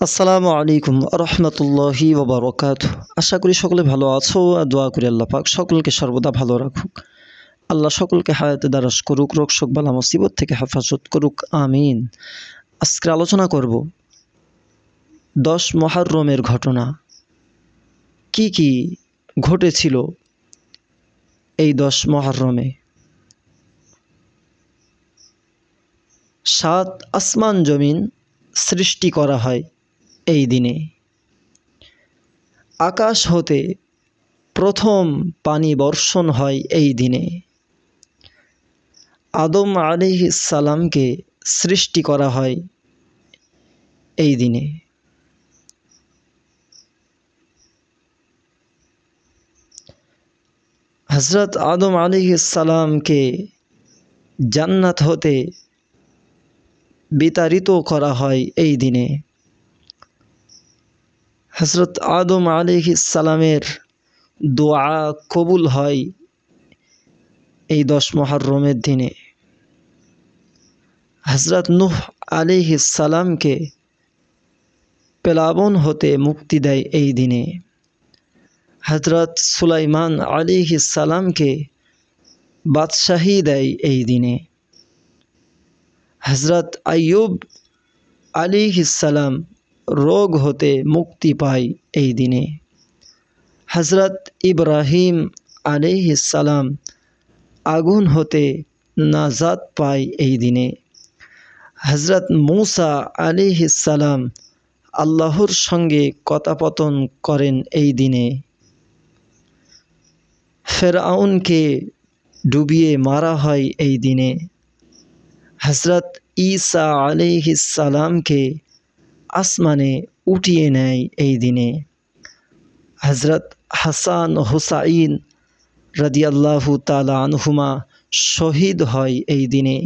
আসসালামু আলাইকুম রহমতুল্লাহি ওবারকাতুহু। আশা করি সকলে ভালো আছো আর দোয়া করি আল্লাহ পাক সকলকে সর্বদা ভালো রাখুক। আল্লাহ সকলকে হায়াতে দারাজ করুক, রোগ শোক বালা মুসিবত থেকে হেফাজত করুক, আমিন। আজকে আলোচনা করব 10 মুহররমের ঘটনা। কি কি ঘটেছিল এই 10 মুহররমে। 7 আসমান জমিন সৃষ্টি করা হয় এই দিনে। আকাশ হতে প্রথম পানি বর্ষণ হয় এই দিনে। আদম আলাইহিস সালামকে সৃষ্টি করা হয় এই দিনে। হযরত আদম আলাইহিস সালামকে জান্নাত হতে বিতাড়িত করা হয় এই দিনে। হযরত আদম আলাইহিস সালামের দোয়া কবুল হয় এই 10 মুহররমের দিনে। হযরত নূহ আলাইহিস সালামকে প্লাবন হতে মুক্তি দেয় এই দিনে। হযরত সুলাইমান আলাইহিস সালামকে বাদশাহী দেয় এই দিনে। হযরত আইয়ুব আলাইহিস সালাম রোগ হতে মুক্তি পায় এই দিনে। হযরত ইব্রাহিম আলাইহিস সালাম আগুন হতে নাজাত পায় এই দিনে। হযরত মূসা আলাইহিস সালাম আল্লাহর সঙ্গে কথোপকথন করেন এই দিনে। ফেরাউনকে ডুবিয়ে মারা হয় এই দিনে। হযরত ঈসা আলাইহিস সালামকে আসমানে উঠিয়ে নেয় এই দিনে। হযরত হাসান হুসাইন রাদিয়াল্লাহু তাআলা আনহুমা শহীদ হয় এই দিনে।